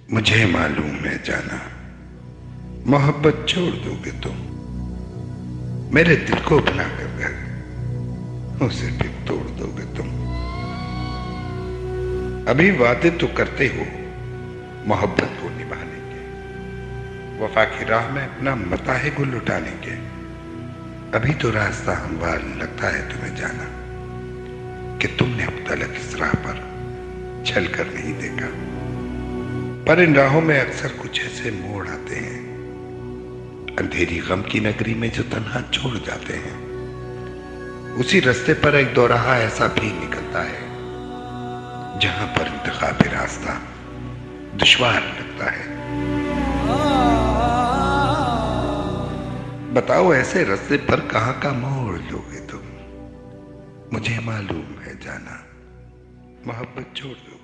मुझे मालूम है जाना, मोहब्बत छोड़ दोगे तुम। मेरे दिल को बना कर घर उसे भी तोड़ दोगे तुम। अभी वादे तो करते हो मोहब्बत को निभाने के, वफा की राह में अपना मता है गुल लुटाने के। अभी तो रास्ता हमवार लगता है तुम्हें जाना, कि तुमने अब तलक इस राह पर चल कर नहीं देखा। पर इन राहों में अक्सर कुछ ऐसे मोड़ आते हैं, अंधेरी गम की नगरी में जो तन्हा छोड़ जाते हैं। उसी रास्ते पर एक दोराहा ऐसा भी निकलता है, जहां पर इंतखाबी रास्ता दुश्वार लगता है। बताओ ऐसे रास्ते पर कहां का मोड़ लोगे तुम। मुझे मालूम है जाना, मोहब्बत छोड़ दो।